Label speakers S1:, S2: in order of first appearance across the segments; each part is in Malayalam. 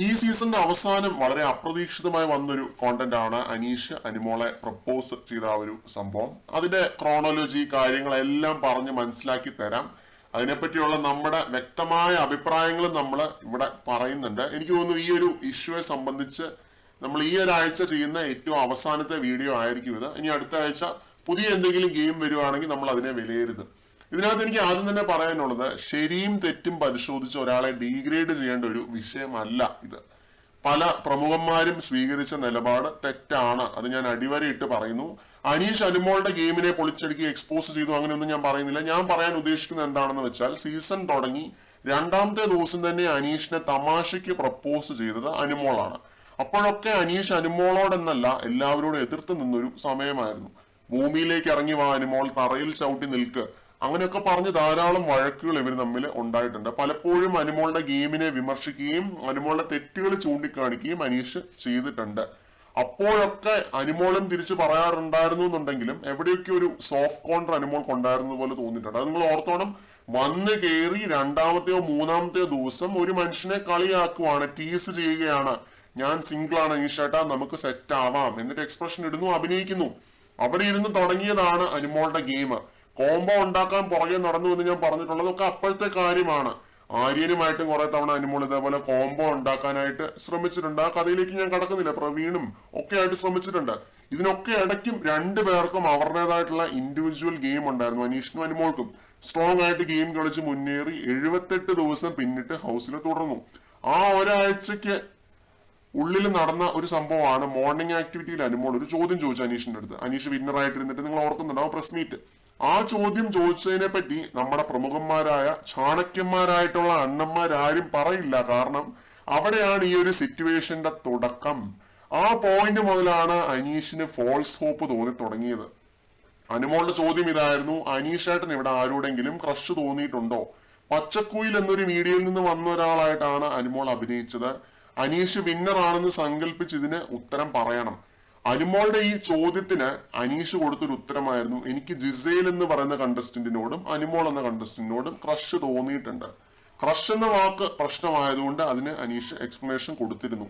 S1: ഈ സീസണിന്റെ അവസാനം വളരെ അപ്രതീക്ഷിതമായി വന്നൊരു കോണ്ടന്റ് ആണ് അനീഷ് അനുമോളെ പ്രപ്പോസ് ചെയ്ത ആ ഒരു സംഭവം. അതിന്റെ ക്രോണോളജി കാര്യങ്ങളെല്ലാം പറഞ്ഞ് മനസ്സിലാക്കി തരാം. അതിനെപ്പറ്റിയുള്ള നമ്മുടെ വ്യക്തമായ അഭിപ്രായങ്ങളും നമ്മൾ ഇവിടെ പറയുന്നുണ്ട്. എനിക്ക് തോന്നുന്നു ഈ ഒരു ഇഷ്യൂയെ സംബന്ധിച്ച് നമ്മൾ ഈ ഒരാഴ്ച ചെയ്യുന്ന ഏറ്റവും അവസാനത്തെ വീഡിയോ ആയിരിക്കും ഇത്. ഇനി അടുത്ത ആഴ്ച പുതിയ എന്തെങ്കിലും ഗെയിം വരുവാണെങ്കിൽ നമ്മൾ അതിനെ വിലയിരുത്തും. ഇതിനകത്ത് എനിക്ക് ആദ്യം തന്നെ പറയാനുള്ളത്, ശരിയും തെറ്റും പരിശോധിച്ച് ഒരാളെ ഡീഗ്രേഡ് ചെയ്യേണ്ട ഒരു വിഷയമല്ല ഇത്. പല പ്രമുഖന്മാരും സ്വീകരിച്ച നിലപാട് തെറ്റാണ്. അത് ഞാൻ അടിവരയിട്ട് പറയുന്നു. അനീഷ് അനുമോളുടെ ഗെയിമിനെ പൊളിച്ചടുക്കി എക്സ്പോസ് ചെയ്തു അങ്ങനെയൊന്നും ഞാൻ പറയുന്നില്ല. ഞാൻ പറയാൻ ഉദ്ദേശിക്കുന്നത് എന്താണെന്ന് വെച്ചാൽ, സീസൺ തുടങ്ങി രണ്ടാമത്തെ ദിവസം തന്നെ അനീഷിനെ തമാശയ്ക്ക് പ്രപ്പോസ് ചെയ്തത് അനുമോളാണ്. അപ്പോഴൊക്കെ അനീഷ് അനുമോളോടെന്നല്ല എല്ലാവരോടും എതിർത്ത് നിന്നൊരു സമയമായിരുന്നു. ഭൂമിയിലേക്ക് ഇറങ്ങി വാ അനുമോൾ, തറയിൽ ചവിട്ടി നിൽക്ക്, അങ്ങനെയൊക്കെ പറഞ്ഞ് ധാരാളം വഴക്കുകൾ ഇവർ തമ്മിൽ ഉണ്ടായിട്ടുണ്ട്. പലപ്പോഴും അനുമോളുടെ ഗെയിമിനെ വിമർശിക്കുകയും അനുമോളുടെ തെറ്റുകൾ ചൂണ്ടിക്കാണിക്കുകയും അനീഷ് ചെയ്തിട്ടുണ്ട്. അപ്പോഴൊക്കെ അനുമോളും തിരിച്ചു പറയാറുണ്ടായിരുന്നു എന്നുണ്ടെങ്കിലും എവിടെയൊക്കെ ഒരു സോഫ്റ്റ് കോൺട്ര അനുമോൾ കൊണ്ടായിരുന്ന പോലെ തോന്നിയിട്ടുണ്ട്. അത് നിങ്ങൾ ഓർത്തോണം. വന്ന് കയറി രണ്ടാമത്തെയോ മൂന്നാമത്തെയോ ദിവസം ഒരു മനുഷ്യനെ കളിയാക്കുവാണ്, ടീസ് ചെയ്യുകയാണ്. ഞാൻ സിംഗിൾ ആണ് അനീഷേട്ടാ, നമുക്ക് സെറ്റ് ആവാം എന്നിട്ട് എക്സ്പ്രഷൻ ഇടുന്നു, അഭിനയിക്കുന്നു. അവിടെ ഇരുന്ന് തുടങ്ങിയതാണ് അനുമോളുടെ ഗെയിം. കോംബോ ഉണ്ടാക്കാൻ പുറകെ നടന്നു എന്ന് ഞാൻ പറഞ്ഞിട്ടുള്ളതൊക്കെ അപ്പോഴത്തെ കാര്യമാണ്. ആര്യനുമായിട്ടും കുറെ തവണ അനുമോൾ ഇതേപോലെ കോംബോ ഉണ്ടാക്കാനായിട്ട് ശ്രമിച്ചിട്ടുണ്ട്. ആ കഥയിലേക്ക് ഞാൻ കടക്കുന്നില്ല. പ്രവീണും ഒക്കെ ആയിട്ട് ശ്രമിച്ചിട്ടുണ്ട്. ഇതിനൊക്കെ ഇടയ്ക്കും രണ്ടുപേർക്കും അവരുടേതായിട്ടുള്ള ഇൻഡിവിജ്വൽ ഗെയിം ഉണ്ടായിരുന്നു. അനീഷിനും അനുമോൾക്കും സ്ട്രോങ് ആയിട്ട് ഗെയിം കളിച്ച് മുന്നേറി 78 ദിവസം പിന്നിട്ട് ഹൗസിൽ തുടർന്നു. ആ ഒരാഴ്ചക്ക് ഉള്ളിൽ നടന്ന ഒരു സംഭവമാണ് മോർണിംഗ് ആക്ടിവിറ്റിയിൽ അനുമോൾ ഒരു ചോദ്യം ചോദിച്ചു അനീഷിന്റെ അടുത്ത്. അനീഷ് വിന്നറായിട്ടിരുന്നിട്ട് നിങ്ങൾ ഓർക്കുന്നുണ്ടാവും പ്രസ് മീറ്റ്. ആ ചോദ്യം ചോദിച്ചതിനെ പറ്റി നമ്മുടെ പ്രമുഖന്മാരായ ചാണക്യന്മാരായിട്ടുള്ള അണ്ണന്മാരാരും പറയില്ല. കാരണം അവിടെയാണ് ഈ ഒരു സിറ്റുവേഷന്റെ തുടക്കം. ആ പോയിന്റ് മുതലാണ് അനീഷിന് ഫോൾസ് ഹോപ്പ് തോന്നി തുടങ്ങിയത്. അനുമോളുടെ ചോദ്യം ഇതായിരുന്നു, അനീഷേട്ടൻ ഇവിടെ ആരോടെങ്കിലും ക്രഷ് തോന്നിയിട്ടുണ്ടോ? പച്ചക്കുയിൽ എന്നൊരു വീഡിയോയിൽ നിന്ന് വന്ന ഒരാളായിട്ടാണ് അനുമോൾ അഭിനയിച്ചത്. അനീഷ് വിന്നർ ആണെന്ന് സങ്കല്പിച്ച് ഇതിന് ഉത്തരം പറയണം. അനുമോളുടെ ഈ ചോദ്യത്തിന് അനീഷ് കൊടുത്തൊരു ഉത്തരമായിരുന്നു, എനിക്ക് ജിസേൽ എന്ന് പറയുന്ന കണ്ടസ്റ്റന്റിനോടും അനുമോൾ എന്ന കണ്ടസ്റ്റന്റിനോടും ക്രഷ് തോന്നിയിട്ടുണ്ട്. ക്രഷ് എന്ന വാക്ക് പ്രശ്നമായതുകൊണ്ട് അതിന് അനീഷ് എക്സ്പ്ലനേഷൻ കൊടുത്തിരുന്നു.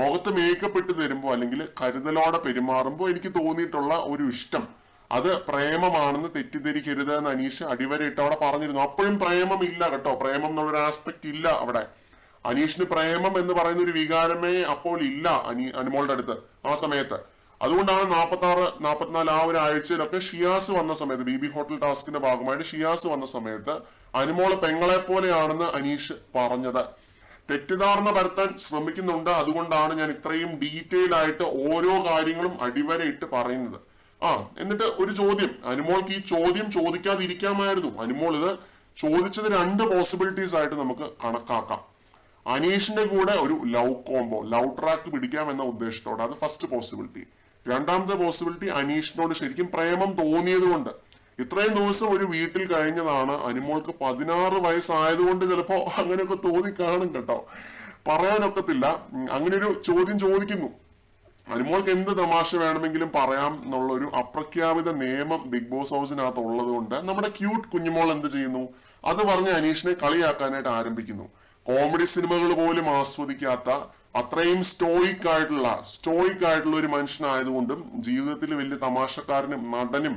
S1: മുഖത്ത് മേക്കപ്പ് ഇട്ട് തരുമ്പോൾ അല്ലെങ്കിൽ കരുതലോടെ പെരുമാറുമ്പോൾ എനിക്ക് തോന്നിയിട്ടുള്ള ഒരു ഇഷ്ടം, അത് പ്രേമമാണെന്ന് തെറ്റിദ്ധരിക്കരുത് എന്ന് അനീഷ് അടിവരയിട്ട് അവിടെ പറഞ്ഞിരുന്നു. അപ്പോഴും പ്രേമം ഇല്ല കേട്ടോ, പ്രേമം എന്നുള്ളൊരു ആസ്പെക്ട് ഇല്ല അവിടെ. അനീഷിന് പ്രേമം എന്ന് പറയുന്ന ഒരു വികാരമേ അപ്പോൾ ഇല്ല അനുമോളുടെ അടുത്ത് ആ സമയത്ത്. അതുകൊണ്ടാണ് 46, 44 ആ ഒരു ആഴ്ചയിലൊക്കെ ഷിയാസ് വന്ന സമയത്ത്, ബി ഹോട്ടൽ ടാസ്കിന്റെ ഭാഗമായിട്ട് ഷിയാസ് വന്ന സമയത്ത് അനുമോള് പെങ്ങളെ പോലെയാണെന്ന് അനീഷ് പറഞ്ഞത്. തെറ്റിദ്ധാരണ പരത്താൻ ശ്രമിക്കുന്നുണ്ട്. അതുകൊണ്ടാണ് ഞാൻ ഇത്രയും ഡീറ്റെയിൽ ആയിട്ട് ഓരോ കാര്യങ്ങളും അടിവരയിട്ട് പറയുന്നത്. എന്നിട്ട് ഒരു ചോദ്യം, അനുമോൾക്ക് ഈ ചോദ്യം ചോദിക്കാതിരിക്കാമായിരുന്നു. അനുമോൾ ഇത് ചോദിച്ചത് 2 പോസിബിലിറ്റീസ് ആയിട്ട് നമുക്ക് കണക്കാക്കാം. അനീഷിന്റെ കൂടെ ഒരു ലവ് കോംബോ, ലവ് ട്രാക്ക് പിടിക്കാം എന്ന ഉദ്ദേശത്തോടെ, അത് ഫസ്റ്റ് പോസിബിലിറ്റി. രണ്ടാമത്തെ പോസിബിലിറ്റി, അനീഷിനോട് ശരിക്കും പ്രേമം തോന്നിയത് കൊണ്ട്. ഇത്രയും ദിവസം ഒരു വീട്ടിൽ കഴിഞ്ഞതാണ്. അനുമോൾക്ക് 16 വയസ്സായതുകൊണ്ട് ചിലപ്പോ അങ്ങനെയൊക്കെ തോന്നി കാണും കേട്ടോ, പറയാനൊക്കത്തില്ല. അങ്ങനെ ഒരു ചോദ്യം ചോദിക്കുന്നു. അനുമോൾക്ക് എന്ത് തമാശ വേണമെങ്കിലും പറയാം എന്നുള്ളൊരു അപ്രഖ്യാപിത നിയമം ബിഗ് ബോസ് ഹൗസിനകത്ത് ഉള്ളത് കൊണ്ട് നമ്മുടെ ക്യൂട്ട് കുഞ്ഞുമോൾ എന്ത് ചെയ്യുന്നു, അത് പറഞ്ഞ് അനീഷിനെ കളിയാക്കാനായിട്ട് ആരംഭിക്കുന്നു. കോമഡി സിനിമകൾ പോലും ആസ്വദിക്കാത്ത, അത്രയും സ്റ്റോയിക് ആയിട്ടുള്ള ഒരു മനുഷ്യനായതുകൊണ്ടും ജീവിതത്തിൽ വലിയ തമാശക്കാരനും നടനും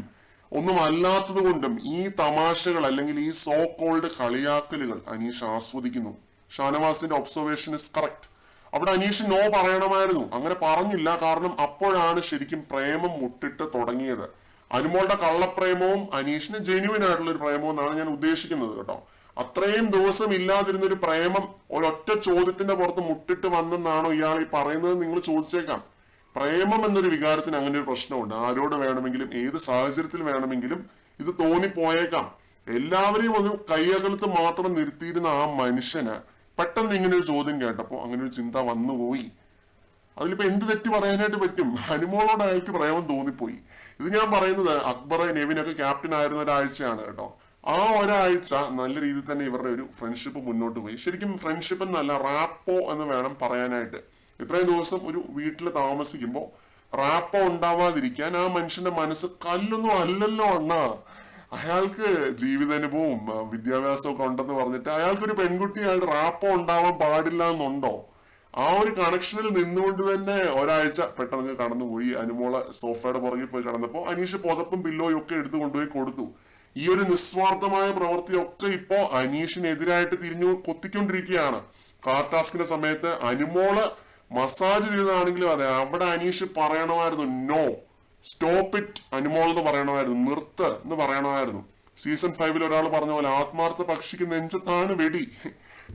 S1: ഒന്നും അല്ലാത്തത് കൊണ്ടും ഈ തമാശകൾ അല്ലെങ്കിൽ ഈ സോ കോൾഡ് കളിയാക്കലുകൾ അനീഷ് ആസ്വദിക്കുന്നു. ഷാനവാസിന്റെ ഒബ്സർവേഷൻ ഇസ് കറക്റ്റ്. അവിടെ അനീഷ് നോ പറയണമായിരുന്നു. അങ്ങനെ പറഞ്ഞില്ല. കാരണം അപ്പോഴാണ് ശരിക്കും പ്രേമം മുട്ടിട്ട് തുടങ്ങിയത്. അനുമോളുടെ കള്ളപ്രേമവും അനീഷിന് ജെന്യുവൻ ആയിട്ടുള്ള ഒരു പ്രേമവും എന്നാണ് ഞാൻ ഉദ്ദേശിക്കുന്നത് കേട്ടോ. അത്രയും ദിവസം ഇല്ലാതിരുന്നൊരു പ്രേമം ഒരൊറ്റ ചോദ്യത്തിന്റെ പുറത്ത് മുട്ടിട്ട് വന്നെന്നാണോ ഇയാൾ ഈ പറയുന്നത് നിങ്ങൾ ചോദിച്ചേക്കാം. പ്രേമം എന്നൊരു വികാരത്തിന് അങ്ങനെ ഒരു പ്രശ്നമുണ്ട്. ആരോട് വേണമെങ്കിലും ഏത് സാഹചര്യത്തിൽ വേണമെങ്കിലും ഇത് തോന്നിപ്പോയേക്കാം. എല്ലാവരെയും ഒരു കൈയകലത്ത് മാത്രം നിർത്തിയിരുന്ന ആ മനുഷ്യന് പെട്ടെന്ന് ഇങ്ങനെ ഒരു ചോദ്യം കേട്ടപ്പോ അങ്ങനെ ഒരു ചിന്ത വന്നുപോയി. അതിലിപ്പോ എന്ത് തെറ്റ് പറയാനായിട്ട് പറ്റും? അനുമോളോട് അയാൾക്ക് പ്രേമം തോന്നിപ്പോയി. ഇത് ഞാൻ പറയുന്നത് അക്ബർ നെവിനൊക്കെ ക്യാപ്റ്റൻ ആയിരുന്ന ഒരാഴ്ചയാണ് കേട്ടോ. ആ ഒരാഴ്ച നല്ല രീതിയിൽ തന്നെ ഇവരുടെ ഒരു ഫ്രണ്ട്ഷിപ്പ് മുന്നോട്ട് പോയി. ശരിക്കും ഫ്രണ്ട്ഷിപ്പ് എന്നല്ല, റാപ്പോ എന്ന് വേണം പറയാനായിട്ട്. ഇത്രയും ദിവസം ഒരു വീട്ടിൽ താമസിക്കുമ്പോൾ റാപ്പോ ഉണ്ടാവാതിരിക്കാൻ ആ മനുഷ്യന്റെ മനസ്സ് കല്ലൊന്നും അല്ലല്ലോ അണ്ണാ. അയാൾക്ക് ജീവിതാനുഭവവും വിദ്യാഭ്യാസവും ഒക്കെ ഉണ്ടെന്ന് പറഞ്ഞിട്ട് അയാൾക്കൊരു പെൺകുട്ടിയായിട്ട് റാപ്പോ ഉണ്ടാവാൻ പാടില്ല എന്നുണ്ടോ? ആ ഒരു കണക്ഷനിൽ നിന്നുകൊണ്ട് തന്നെ ഒരാഴ്ച പെട്ടെന്ന് കടന്നുപോയി. അനുമോളെ സോഫയുടെ പുറകിൽ പോയി കടന്നപ്പോ അനീഷ് പുതപ്പും പില്ലോയും ഒക്കെ എടുത്തു കൊണ്ടുപോയി കൊടുത്തു. ഈ ഒരു നിസ്വാർത്ഥമായ പ്രവൃത്തിയൊക്കെ ഇപ്പോ അനീഷിനെതിരായിട്ട് തിരിഞ്ഞു കൊത്തിക്കൊണ്ടിരിക്കുകയാണ്. കാർ ടാസ്കിന്റെ സമയത്ത് അനുമോള് മസാജ് ചെയ്തതാണെങ്കിലും അതെ, അവിടെ അനീഷ് പറയണമായിരുന്നു നോ, സ്റ്റോപ്പ് ഇറ്റ് അനുമോൾ എന്ന് പറയണമായിരുന്നു, നിർത്ത് എന്ന് പറയണമായിരുന്നു. സീസൺ 5 ഒരാൾ പറഞ്ഞ പോലെ ആത്മാർത്ഥ പക്ഷിക്ക് നെഞ്ചത്താണ് വെടി.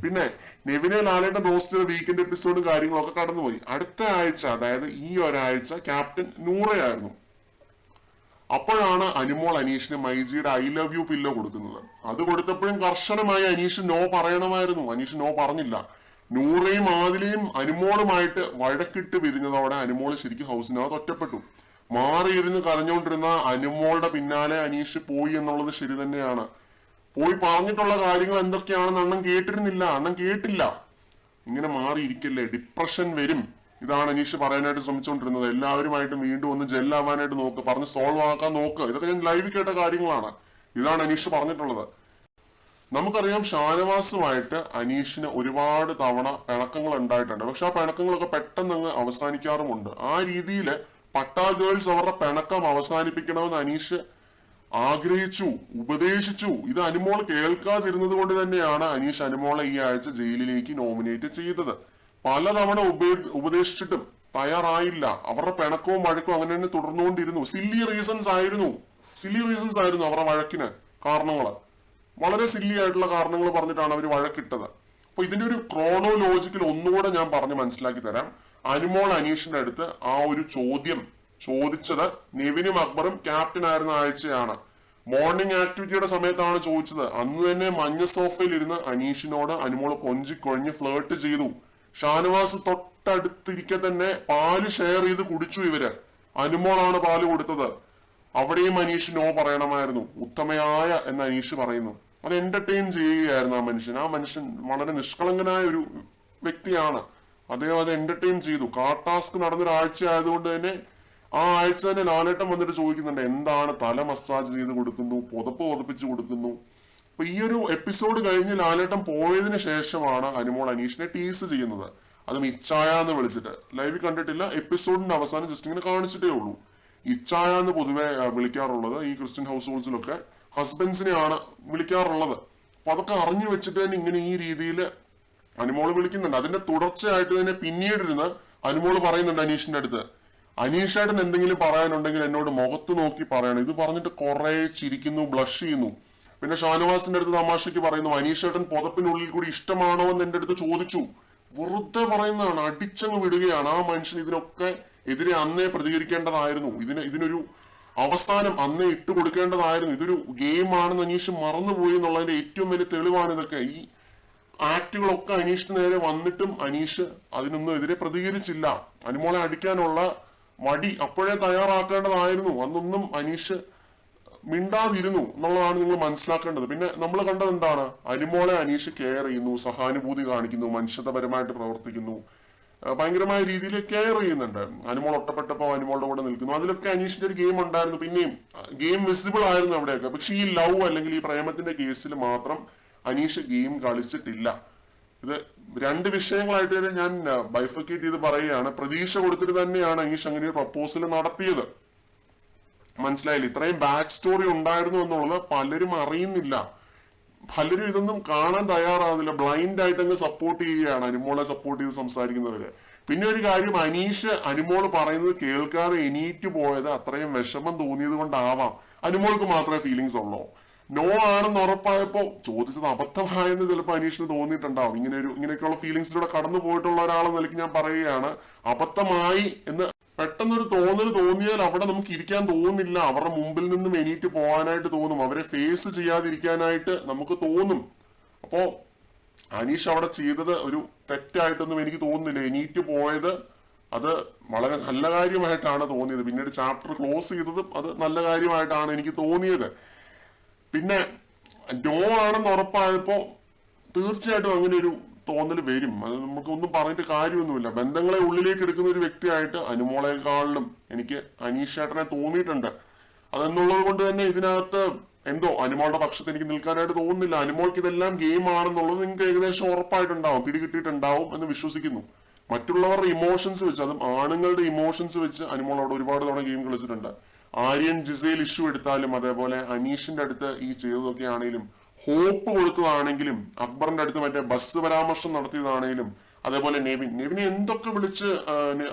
S1: പിന്നെ നെവിനെ ലാലേട്ടൻ റോസ്റ്റ് ചെയ്ത വീക്കെൻഡ് എപ്പിസോഡും കാര്യങ്ങളൊക്കെ കടന്നുപോയി. അടുത്ത ആഴ്ച, അതായത് ഈ ഒരാഴ്ച ക്യാപ്റ്റൻ നൂറയായിരുന്നു. അപ്പോഴാണ് അനുമോൾ അനീഷിന് മൈജിയുടെ ഐ ലവ് യു പില്ലോ കൊടുക്കുന്നത്. അത് കൊടുത്തപ്പോഴും കർശനമായി അനീഷ് നോ പറയണമായിരുന്നു. അനീഷ് നോ പറഞ്ഞില്ല. നൂറയും ആദിലയും അനുമോളുമായിട്ട് വഴക്കിട്ട് പിരിഞ്ഞതോടെ അനുമോൾ ശരിക്കും ഹൗസിനകത്ത് ഒറ്റപ്പെട്ടു. മാറിയിരുന്ന് കരഞ്ഞുകൊണ്ടിരുന്ന അനുമോളുടെ പിന്നാലെ അനീഷ് പോയി എന്നുള്ളത് ശരി തന്നെയാണ്. പോയി പറഞ്ഞിട്ടുള്ള കാര്യങ്ങൾ എന്തൊക്കെയാണെന്ന് അണ്ണൻ കേട്ടിരുന്നില്ല, അണ്ണൻ കേട്ടില്ല. ഇങ്ങനെ മാറിയിരിക്കല്ലേ, ഡിപ്രഷൻ വരും. ഇതാണ് അനീഷ് പറയാനായിട്ട് ശ്രമിച്ചുകൊണ്ടിരുന്നത്. എല്ലാവരുമായിട്ടും വീണ്ടും ഒന്ന് ജെല്ലാവാനായിട്ട് നോക്ക്, പറഞ്ഞ് സോൾവ് ആക്കാൻ നോക്ക്. ഇതൊക്കെ ഞാൻ ലൈവ് കേട്ട കാര്യങ്ങളാണ്. ഇതാണ് അനീഷ് പറഞ്ഞിട്ടുള്ളത്. നമുക്കറിയാം ഷാനവാസുമായിട്ട് അനീഷിന് ഒരുപാട് തവണ പിണക്കങ്ങൾ ഉണ്ടായിട്ടുണ്ട്. പക്ഷെ ആ പിണക്കങ്ങളൊക്കെ പെട്ടെന്ന് അങ്ങ് അവസാനിക്കാറുമുണ്ട്. ആ രീതിയിൽ പട്ടാ ഗേൾസ് അവരുടെ പിണക്കം അവസാനിപ്പിക്കണമെന്ന് അനീഷ് ആഗ്രഹിച്ചു, ഉപദേശിച്ചു. ഇത് അനുമോൾ കേൾക്കാതിരുന്നത് കൊണ്ട് തന്നെയാണ് അനീഷ് അനുമോളെ ഈ ആഴ്ച ജയിലിലേക്ക് നോമിനേറ്റ് ചെയ്തത്. പലതവണ ഉപദേശിച്ചിട്ടും തയ്യാറായില്ല. അവരുടെ പിണക്കവും വഴക്കവും അങ്ങനെ തന്നെ തുടർന്നുകൊണ്ടിരുന്നു. സില്ലി റീസൺസ് ആയിരുന്നു അവരുടെ വഴക്കിന് കാരണങ്ങള്. വളരെ സില്ലി ആയിട്ടുള്ള കാരണങ്ങൾ പറഞ്ഞിട്ടാണ് അവർ വഴക്കിട്ടത്. അപ്പൊ ഇതിന്റെ ഒരു ക്രോണോലോജിക്കൽ ഒന്നുകൂടെ ഞാൻ പറഞ്ഞ് മനസ്സിലാക്കി തരാം. അനുമോൾ അനീഷിന്റെ അടുത്ത് ആ ഒരു ചോദ്യം ചോദിച്ചത് നെവിനും അക്ബറും ക്യാപ്റ്റൻ ആയിരുന്ന ആഴ്ചയാണ്. മോർണിംഗ് ആക്ടിവിറ്റിയുടെ സമയത്താണ് ചോദിച്ചത്. അന്ന് തന്നെ മഞ്ഞ സോഫയിൽ ഇരുന്ന് അനീഷിനോട് അനുമോൾ കൊഞ്ചിക്കൊഴിഞ്ഞ് ഫ്ലേർട്ട് ചെയ്തു. ഷാനവാസ് തൊട്ടടുത്തിരിക്കെ തന്നെ പാല് ഷെയർ ചെയ്ത് കുടിച്ചു ഇവര്. അനുമോളാണ് പാല് കൊടുത്തത്. അവിടെയും അനീഷ് നോ പറയണമായിരുന്നു. ഉത്തമയായ എന്ന് അനീഷ് പറയുന്നു. അത് എന്റർടൈൻ ചെയ്യുകയായിരുന്നു ആ മനുഷ്യൻ വളരെ നിഷ്കളങ്കനായ ഒരു വ്യക്തിയാണ്. അദ്ദേഹം അത് എന്റർടൈൻ ചെയ്തു. കാർ ടാസ്ക് നടന്നൊരാഴ്ച ആയതുകൊണ്ട് തന്നെ ആ ആഴ്ച തന്നെ ലാലേട്ടൻ വന്നിട്ട് ചോദിക്കുന്നുണ്ട്, എന്താണ് തല മസാജ് ചെയ്ത് കൊടുക്കുന്നു, പുതപ്പ് പുതപ്പിച്ചു കൊടുക്കുന്നു. അപ്പൊ ഈ ഒരു എപ്പിസോഡ് കഴിഞ്ഞ് ലാലേട്ടൻ പോയതിനു ശേഷമാണ് അനുമോൾ അനീഷിനെ ടീസ് ചെയ്യുന്നത്. അതും ഇച്ചായ എന്ന് വിളിച്ചിട്ട്. ലൈവ് കണ്ടിട്ടില്ല, എപ്പിസോഡിന്റെ അവസാനം ജസ്റ്റ് ഇങ്ങനെ കാണിച്ചിട്ടേ ഉള്ളൂ. ഇച്ചായ എന്ന് പൊതുവെ വിളിക്കാറുള്ളത് ഈ ക്രിസ്ത്യൻ ഹൗസ് ഹോൾഡ്സിലൊക്കെ ഹസ്ബൻഡ്സിനെയാണ് വിളിക്കാറുള്ളത്. അപ്പൊ അതൊക്കെ അറിഞ്ഞു വെച്ചിട്ട് തന്നെ ഇങ്ങനെ ഈ രീതിയിൽ അനുമോള് വിളിക്കുന്നുണ്ട്. അതിന്റെ തുടർച്ചയായിട്ട് തന്നെ പിന്നീടിരുന്ന് അനുമോള് പറയുന്നുണ്ട് അനീഷിന്റെ അടുത്ത്, അനീഷേട്ടൻ എന്തെങ്കിലും പറയാനുണ്ടെങ്കിൽ എന്നോട് മുഖത്ത് നോക്കി പറയണം. ഇത് പറഞ്ഞിട്ട് കുറെ ചിരിക്കുന്നു, ബ്ലഷ് ചെയ്യുന്നു. പിന്നെ ഷാനവാസിന്റെ അടുത്ത് തമാശയ്ക്ക് പറയുന്നു, അനീഷേട്ടൻ പുതപ്പിനുള്ളിൽ കൂടി ഇഷ്ടമാണോ എന്ന് എന്റെ അടുത്ത് ചോദിച്ചു. വെറുതെ പറയുന്നതാണ്, അടിച്ചങ്ങ് വിടുകയാണ്. ആ മനുഷ്യൻ ഇതിനൊക്കെ എതിരെ അന്നേ പ്രതികരിക്കേണ്ടതായിരുന്നു. ഇതിനൊരു അവസാനം അന്നേ ഇട്ട് കൊടുക്കേണ്ടതായിരുന്നു. ഇതൊരു ഗെയിം ആണെന്ന് അനീഷ് മറന്നുപോയി എന്നുള്ളതിന്റെ ഏറ്റവും വലിയ തെളിവാണ് ഇതൊക്കെ. ഈ ആക്ടുകളൊക്കെ അനീഷിന് നേരെ വന്നിട്ടും അനീഷ് അതിനൊന്നും എതിരെ പ്രതികരിച്ചില്ല. അനുമോളെ അടിക്കാനുള്ള വടി അപ്പോഴേ തയ്യാറാക്കേണ്ടതായിരുന്നു. അന്നൊന്നും അനീഷ് മിണ്ടാതിരുന്നു എന്നുള്ളതാണ് നിങ്ങൾ മനസ്സിലാക്കേണ്ടത്. പിന്നെ നമ്മൾ കണ്ടത് എന്താണ്? അനുമോളെ അനീഷ് കെയർ ചെയ്യുന്നു, സഹാനുഭൂതി കാണിക്കുന്നു, മനുഷ്യത്വപരമായിട്ട് പ്രവർത്തിക്കുന്നു, ഭയങ്കരമായ രീതിയിൽ കെയർ ചെയ്യുന്നുണ്ട്. അനുമോൾ ഒറ്റപ്പെട്ടപ്പോ അനുമോളുടെ കൂടെ നിൽക്കുന്നു. അതിലൊക്കെ അനീഷിന്റെ ഒരു ഗെയിം ഉണ്ടായിരുന്നു. പിന്നെയും ഗെയിം വിസിബിൾ ആയിരുന്നു അവിടെയൊക്കെ. പക്ഷെ ഈ ലവ് അല്ലെങ്കിൽ ഈ പ്രേമത്തിന്റെ കേസിൽ മാത്രം അനീഷ് ഗെയിം കളിച്ചിട്ടില്ല. ഇത് രണ്ട് വിഷയങ്ങളായിട്ട് തന്നെ ഞാൻ ബൈഫക്കേറ്റ് ചെയ്ത് പറയുകയാണ്. പ്രതീക്ഷ കൊടുത്തിട്ട് തന്നെയാണ് അനീഷ് അങ്ങനെ ഒരു പ്രപ്പോസൽ നടത്തിയത്. മനസ്സിലായില്ല? ഇത്രയും ബാക്ക് സ്റ്റോറി ഉണ്ടായിരുന്നു എന്നുള്ളത് പലരും അറിയുന്നില്ല. പലരും ഇതൊന്നും കാണാൻ തയ്യാറാവുന്നില്ല. ബ്ലൈൻഡ് ആയിട്ട് അങ്ങ് സപ്പോർട്ട് ചെയ്യുകയാണ്, അനുമോളെ സപ്പോർട്ട് ചെയ്ത് സംസാരിക്കുന്നവര്. പിന്നെ ഒരു കാര്യം, അനീഷ് അനുമോള് പറയുന്നത് കേൾക്കാതെ എണീറ്റ് പോയത് അത്രയും വിഷമം തോന്നിയത് കൊണ്ടാവാം. അനുമോൾക്ക് മാത്രമേ ഫീലിങ്സ് ഉള്ളൂ. നോ ആണെന്ന് ഉറപ്പായപ്പോ ചോദിച്ചത് അബദ്ധമായെന്ന് ചിലപ്പോൾ അനീഷിന് തോന്നിയിട്ടുണ്ടാവും. ഇങ്ങനെയൊക്കെയുള്ള ഫീലിങ്സിലൂടെ കടന്നു പോയിട്ടുള്ള ഒരാളെന്ന നിലയ്ക്ക് ഞാൻ പറയുകയാണ്, അബദ്ധമായി എന്ന് പെട്ടെന്നൊരു തോന്നിയാൽ അവിടെ നമുക്ക് ഇരിക്കാൻ തോന്നില്ല. അവരുടെ മുമ്പിൽ നിന്നും എണീറ്റ് പോകാനായിട്ട് തോന്നും. അവരെ ഫേസ് ചെയ്യാതിരിക്കാനായിട്ട് നമുക്ക് തോന്നും. അപ്പോ അനീഷ് അവിടെ ചെയ്തത് ഒരു തെറ്റായിട്ടൊന്നും എനിക്ക് തോന്നുന്നില്ല. എണീറ്റ് പോയത് അത് വളരെ നല്ല കാര്യമായിട്ടാണ് തോന്നിയത്. പിന്നീട് ചാപ്റ്റർ ക്ലോസ് ചെയ്തതും അത് നല്ല കാര്യമായിട്ടാണ് എനിക്ക് തോന്നിയത്. പിന്നെ നോ ആണെന്ന് ഉറപ്പായപ്പോ തീർച്ചയായിട്ടും അങ്ങനെ ഒരു തോന്നൽ വരും. അത് നമുക്കൊന്നും പറഞ്ഞിട്ട് കാര്യമൊന്നുമില്ല. ബന്ധങ്ങളെ ഉള്ളിലേക്ക് എടുക്കുന്ന ഒരു വ്യക്തിയായിട്ട് അനുമോളെക്കാളിലും എനിക്ക് അനീഷ് ചേട്ടനെ തോന്നിയിട്ടുണ്ട്. അതെന്നുള്ളത് കൊണ്ട് തന്നെ ഇതിനകത്ത് എന്തോ അനുമോളുടെ പക്ഷത്ത് എനിക്ക് നിൽക്കാനായിട്ട് തോന്നുന്നില്ല. അനുമോൾക്ക് ഇതെല്ലാം ഗെയിം ആണെന്നുള്ളത് നിങ്ങൾക്ക് ഏകദേശം ഉറപ്പായിട്ടുണ്ടാവും, പിടികിട്ടിയിട്ടുണ്ടാവും എന്ന് വിശ്വസിക്കുന്നു. മറ്റുള്ളവരുടെ ഇമോഷൻസ് വെച്ച്, അതും ആണുങ്ങളുടെ ഇമോഷൻസ് വെച്ച് അനുമോൾ അവിടെ ഒരുപാട് തവണ ഗെയിം കളിച്ചിട്ടുണ്ട്. ആര്യൻ ജിസേൽ ഇഷ്യൂ എടുത്താലും, അതേപോലെ അനീഷിന്റെ അടുത്ത് ഈ ചെയ്തതൊക്കെ ആണെങ്കിലും, ഹോപ്പ് കൊടുത്തതാണെങ്കിലും, അക്ബറിന്റെ അടുത്ത് മറ്റേ ബസ് പരാമർശം നടത്തിയതാണെങ്കിലും, അതേപോലെ നെവിനെ എന്തൊക്കെ വിളിച്ച്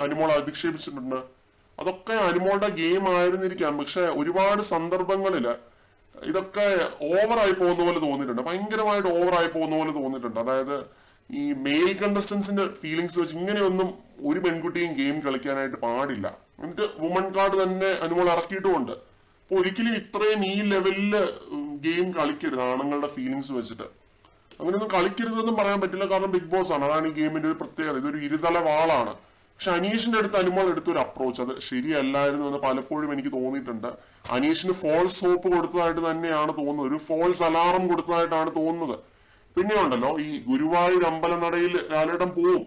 S1: അനുമോൾ അധിക്ഷേപിച്ചിട്ടുണ്ട്. അതൊക്കെ അനുമോളുടെ ഗെയിം ആയിരുന്നിരിക്കാം. പക്ഷെ ഒരുപാട് സന്ദർഭങ്ങളില് ഇതൊക്കെ ഓവറായി പോകുന്ന പോലെ തോന്നിയിട്ടുണ്ട്, ഭയങ്കരമായിട്ട് ഓവറായി പോകുന്ന പോലെ തോന്നിയിട്ടുണ്ട്. അതായത് ഈ മെയിൽ കണ്ടസ്റ്റൻസിന്റെ ഫീലിങ്സ് വെച്ച് ഇങ്ങനെയൊന്നും ഒരു പെൺകുട്ടിയും ഗെയിം കളിക്കാനായിട്ട് പാടില്ല. എന്നിട്ട് വുമൺ കാർഡ് തന്നെ അനുമോൾ ഇറക്കിയിട്ടുമുണ്ട്. അപ്പൊ ഒരിക്കലും ഇത്രയും ഈ ലെവലില് ഗെയിം കളിക്കരുത് ആണുങ്ങളുടെ ഫീലിങ്സ് വെച്ചിട്ട്. അങ്ങനെയൊന്നും കളിക്കരുതെന്നും പറയാൻ പറ്റില്ല, കാരണം ബിഗ് ബോസ് ആണ്, അതാണ് ഈ ഗെയിമിന്റെ ഒരു പ്രത്യേകത. ഇതൊരു ഇരുതല വാളാണ്. പക്ഷെ അനീഷിന്റെ അടുത്ത് അനുമോൾ എടുത്തൊരു അപ്രോച്ച് അത് ശരിയല്ലായിരുന്നു എന്ന് പലപ്പോഴും എനിക്ക് തോന്നിയിട്ടുണ്ട്. അനീഷിന് ഫോൾസ് ഹോപ്പ് കൊടുത്തതായിട്ട് തന്നെയാണ് തോന്നുന്നത്, ഒരു ഫോൾസ് അലാറം കൊടുത്തതായിട്ടാണ് തോന്നുന്നത്. പിന്നെ ഉണ്ടല്ലോ, ഈ ഗുരുവായൂർ അമ്പലനടയിൽ ലാലേട്ടൻ പോവും,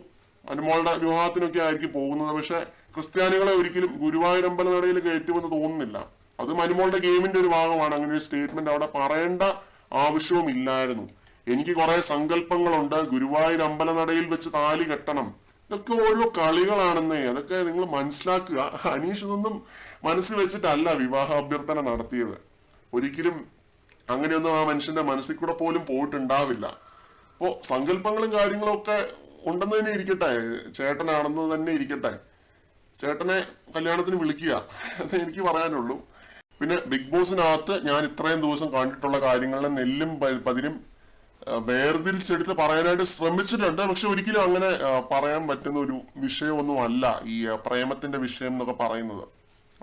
S1: അനുമോളുടെ വിവാഹത്തിനൊക്കെ ആയിരിക്കും പോകുന്നത്. പക്ഷെ ക്രിസ്ത്യാനികളെ ഒരിക്കലും ഗുരുവായൂർ അമ്പലനടയിൽ കയറ്റുമെന്ന് തോന്നുന്നില്ല. അതും അനുമോളുടെ ഗെയിമിന്റെ ഒരു ഭാഗമാണ്. അങ്ങനെ ഒരു സ്റ്റേറ്റ്മെന്റ് അവിടെ പറയേണ്ട ആവശ്യവും ഇല്ലായിരുന്നു. എനിക്ക് കുറെ സങ്കല്പങ്ങളുണ്ട്, ഗുരുവായൂർ അമ്പലനടയിൽ വെച്ച് താലി കെട്ടണം, ഇതൊക്കെ ഓരോ കളികളാണെന്നേ. അതൊക്കെ നിങ്ങൾ മനസ്സിലാക്കുക. അനീഷ് ഇതൊന്നും മനസ്സിൽ വെച്ചിട്ടല്ല വിവാഹ അഭ്യർത്ഥന നടത്തിയത്. ഒരിക്കലും അങ്ങനെയൊന്നും ആ മനുഷ്യന്റെ മനസ്സിൽ കൂടെ പോലും പോയിട്ടുണ്ടാവില്ല. അപ്പോ സങ്കല്പങ്ങളും കാര്യങ്ങളും ഒക്കെ ഉണ്ടെന്ന് തന്നെ ഇരിക്കട്ടെ, ചേട്ടനാണെന്ന് തന്നെ ഇരിക്കട്ടെ, ചേട്ടനെ കല്യാണത്തിന് വിളിക്കുക എന്ന് എനിക്ക് പറയാനുള്ളൂ. പിന്നെ ബിഗ് ബോസിനകത്ത് ഞാൻ ഇത്രയും ദിവസം കണ്ടിട്ടുള്ള കാര്യങ്ങളെ നെല്ലും പതിരും വേർതിരിച്ചെടുത്ത് പറയാനായിട്ട് ശ്രമിച്ചിട്ടുണ്ട്. പക്ഷെ ഒരിക്കലും അങ്ങനെ പറയാൻ പറ്റുന്ന ഒരു വിഷയമൊന്നും അല്ല ഈ പ്രേമത്തിന്റെ വിഷയം എന്നൊക്കെ പറയുന്നത്.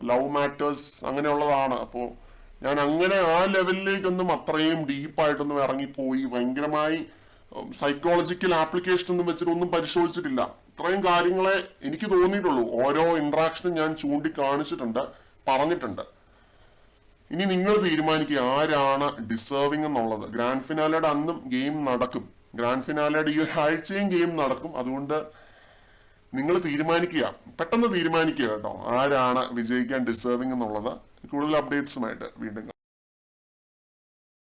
S1: ലവ് മാറ്റേഴ്സ് അങ്ങനെയുള്ളതാണ്. അപ്പോൾ ഞാൻ അങ്ങനെ ആ ലെവലിലേക്കൊന്നും അത്രയും ഡീപ്പായിട്ടൊന്നും ഇറങ്ങിപ്പോയി ഭയങ്കരമായി സൈക്കോളജിക്കൽ ആപ്ലിക്കേഷൻ ഒന്നും വെച്ചിട്ടൊന്നും പരിശോധിച്ചിട്ടില്ല. ഇത്രയും കാര്യങ്ങളെ എനിക്ക് തോന്നിയിട്ടുള്ളൂ. ഓരോ ഇന്ററാക്ഷനും ഞാൻ ചൂണ്ടിക്കാണിച്ചിട്ടുണ്ട്, പറഞ്ഞിട്ടുണ്ട്. ഇനി നിങ്ങൾ തീരുമാനിക്കുക ആരാണ് ഡിസേർവിംഗ് എന്നുള്ളത്. ഗ്രാൻഡ് ഫിനാലയുടെ അന്നും ഗെയിം നടക്കും, ഗ്രാൻഡ് ഫിനാലയുടെ ഈ ഒരാഴ്ചയും ഗെയിം നടക്കും. അതുകൊണ്ട് നിങ്ങൾ തീരുമാനിക്കുക, പെട്ടെന്ന് തീരുമാനിക്കുക കേട്ടോ, ആരാണ് വിജയിക്കാൻ ഡിസേർവിംഗ് എന്നുള്ളത്. കൂടുതൽ അപ്ഡേറ്റ്സുമായിട്ട് വീണ്ടും